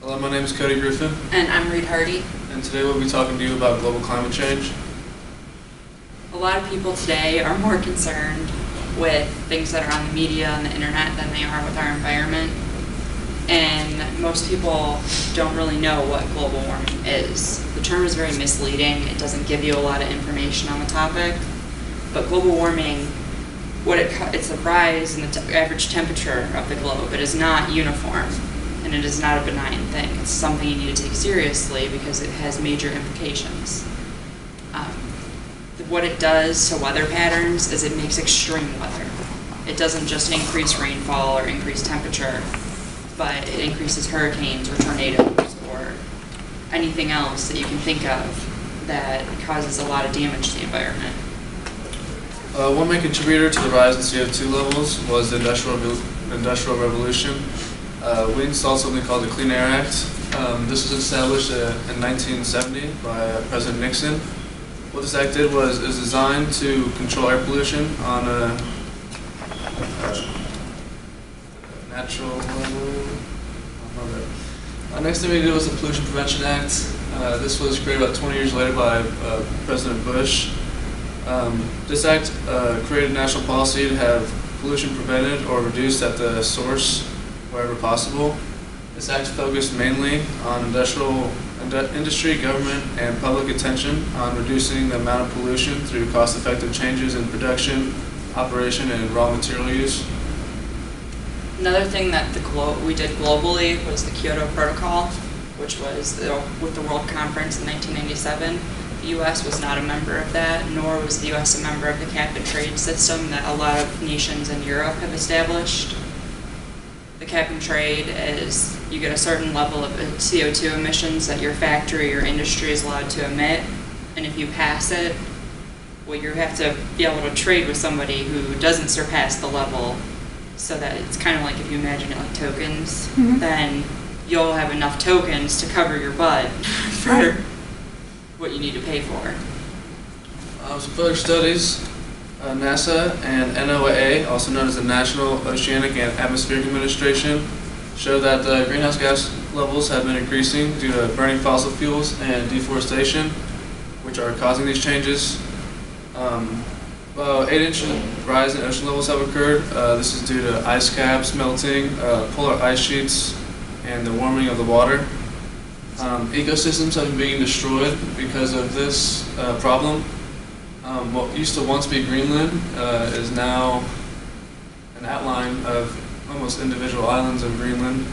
Hello, my name is Cody Griffin, And I'm Reed Hardy. and today we'll be talking to you about global climate change. A lot of people today are more concerned with things that are on the media and the internet than they are with our environment. And most people don't really know what global warming is. The term is very misleading. It doesn't give you a lot of information on the topic. But global warming, it's a rise in the average temperature of the globe. It is not uniform, and it is not a benign thing. It's something you need to take seriously because it has major implications. What it does to weather patterns is it makes extreme weather. It doesn't just increase rainfall or increase temperature, but it increases hurricanes or tornadoes or anything else that you can think of that causes a lot of damage to the environment. One main contributor to the rise in CO2 levels was the Industrial Revolution. We installed something called the Clean Air Act. This was established in 1970 by President Nixon. What this act did was is designed to control air pollution on a natural level. Next thing we did was the Pollution Prevention Act. This was created about 20 years later by President Bush. This act created national policy to have pollution prevented or reduced at the source wherever possible. This act focused mainly on industry, government, and public attention on reducing the amount of pollution through cost-effective changes in production, operation, and raw material use. Another thing that we did globally was the Kyoto Protocol, which was with the World Conference in 1997. The U.S. was not a member of that, nor was the U.S. a member of the cap-and-trade system that a lot of nations in Europe have established. The cap-and-trade is you get a certain level of CO2 emissions that your factory or industry is allowed to emit, and if you pass it, well, you have to be able to trade with somebody who doesn't surpass the level, so that it's kind of like if you imagine it like tokens, then you'll have enough tokens to cover your butt for what you need to pay for. Some further studies, NASA and NOAA, also known as the National Oceanic and Atmospheric Administration, show that the greenhouse gas levels have been increasing due to burning fossil fuels and deforestation, which are causing these changes. 8-inch rise in ocean levels have occurred. This is due to ice caps melting, polar ice sheets, and the warming of the water. Ecosystems have been being destroyed because of this problem. What used to once be Greenland is now an outline of almost individual islands of Greenland.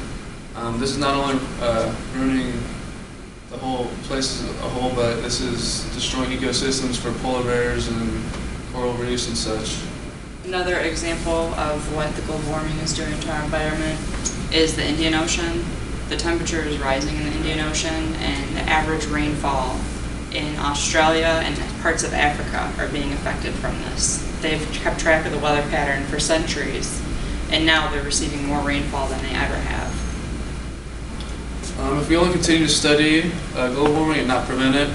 This is not only ruining the whole place as a whole, but this is destroying ecosystems for polar bears and coral reefs and such. Another example of what the global warming is doing to our environment is the Indian Ocean. The temperature is rising in the Indian Ocean, and the average rainfall in Australia and parts of Africa are being affected from this. They've kept track of the weather pattern for centuries, and now they're receiving more rainfall than they ever have. If we only continue to study global warming and not prevent it,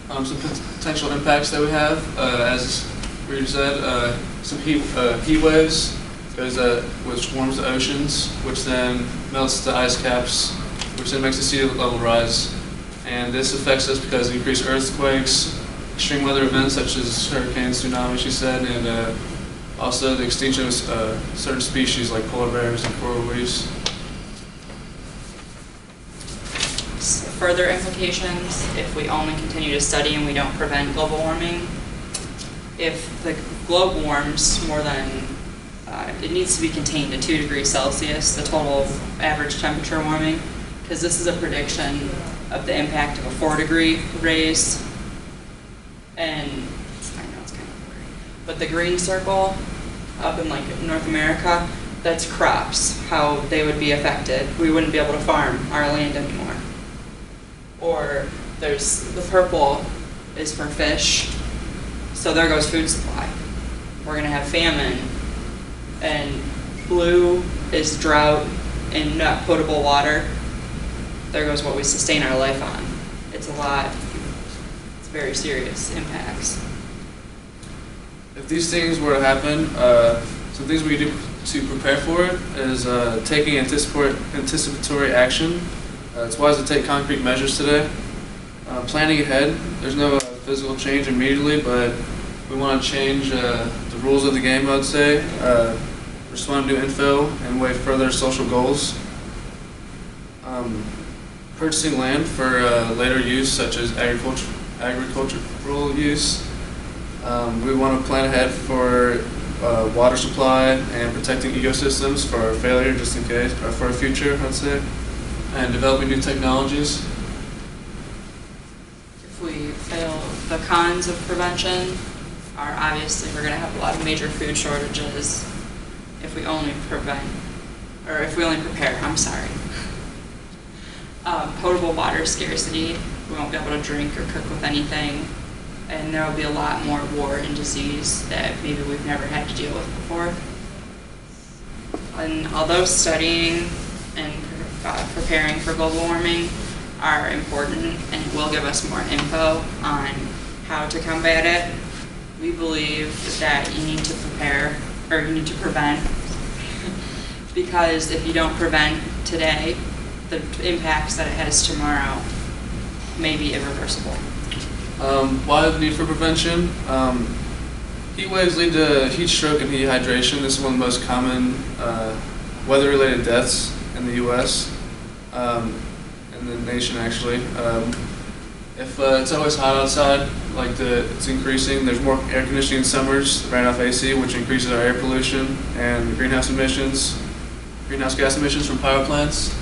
some potential impacts that we have, as Reed said, some heat waves, which warms the oceans, which then melts the ice caps, which then makes the sea level rise. And this affects us because of increased earthquakes, extreme weather events such as hurricanes, tsunamis, she said, and also the extinction of certain species like polar bears and coral reefs. Further implications, if we only continue to study and we don't prevent global warming, if the globe warms more than, it needs to be contained to 2 degrees Celsius, the total average temperature warming, because this is a prediction of the impact of a 4-degree raise. And I know it's kind of blurry, but the green circle up in like North America, that's crops, how they would be affected. We wouldn't be able to farm our land anymore. Or there's the purple is for fish, so there goes food supply. We're going to have famine. And blue is drought and not potable water. There goes what we sustain our life on. It's a lot. It's very serious impacts. If these things were to happen, some things we can do to prepare for it is taking anticipatory action. It's wise to take concrete measures today. Planning ahead, there's no physical change immediately, but we want to change the rules of the game, I would say. Respond to new info and weigh further social goals. Purchasing land for later use, such as agricultural use. We want to plan ahead for water supply and protecting ecosystems for failure, just in case, or for a future, I'd say. And developing new technologies. If we fail, the cons of prevention are obviously we're going to have a lot of major food shortages if we only prevent, or if we only prepare, I'm sorry. Potable water scarcity, we won't be able to drink or cook with anything, and there will be a lot more war and disease that maybe we've never had to deal with before. And although studying and preparing for global warming are important and will give us more info on how to combat it, we believe that you need to prepare, or you need to prevent, because if you don't prevent today, the impacts that it has tomorrow may be irreversible. Why the need for prevention? Heat waves lead to heat stroke and dehydration. This is one of the most common weather-related deaths in the U.S. In the nation, actually. If it's always hot outside, it's increasing, there's more air conditioning in summers, ran off AC, which increases our air pollution and greenhouse gas emissions from power plants.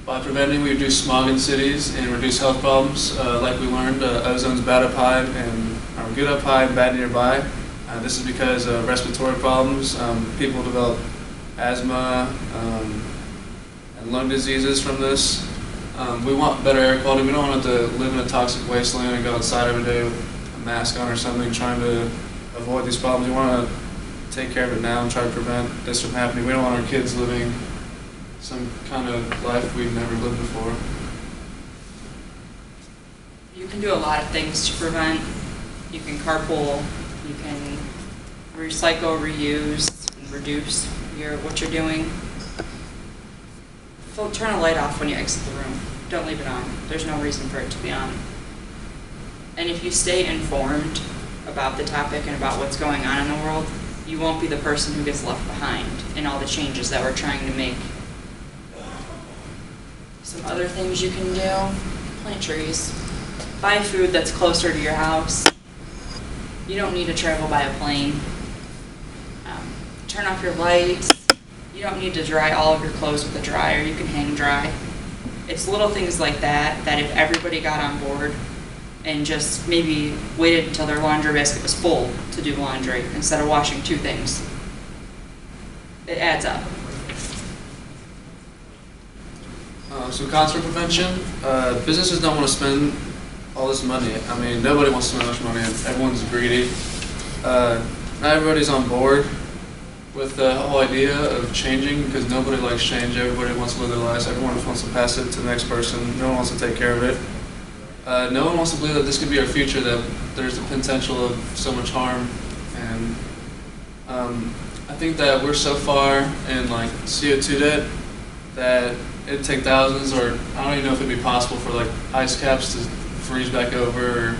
By preventing, we reduce smog in cities and reduce health problems. Like we learned, ozone's bad up high or good up high and bad nearby. This is because of respiratory problems. People develop asthma and lung diseases from this. We want better air quality. We don't want to live in a toxic wasteland and go outside every day with a mask on or something trying to avoid these problems. We want to take care of it now and try to prevent this from happening. We don't want our kids living some kind of life we've never lived before. You can do a lot of things to prevent. You can carpool, you can recycle, reuse, and reduce what you're doing. Turn a light off when you exit the room. Don't leave it on. There's no reason for it to be on. And if you stay informed about the topic and about what's going on in the world, you won't be the person who gets left behind in all the changes that we're trying to make. Some other things you can do: plant trees. Buy food that's closer to your house. You don't need to travel by a plane. Turn off your lights. You don't need to dry all of your clothes with a dryer. You can hang dry. It's little things like that that if everybody got on board and just maybe waited until their laundry basket was full to do laundry instead of washing two things, it adds up. So cons for prevention, businesses don't want to spend all this money. I mean, nobody wants to spend much money. Everyone's greedy. Not everybody's on board with the whole idea of changing, because nobody likes change. Everybody wants to live their lives. Everyone wants to pass it to the next person. No one wants to take care of it. No one wants to believe that this could be our future, that there's the potential of so much harm. And I think that we're so far in CO2 debt that it'd take thousands, or I don't even know if it'd be possible for ice caps to freeze back over or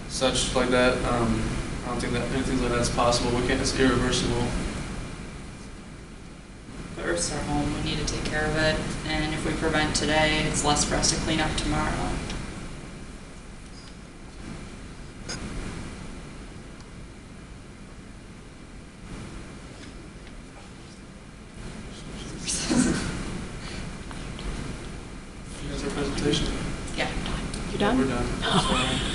such like that. I don't think that anything like that's possible. We can't. It's irreversible. The Earth's our home. We need to take care of it, and if we prevent today, it's less for us to clean up tomorrow. That's our presentation. Yeah. You done? We're done. Sorry.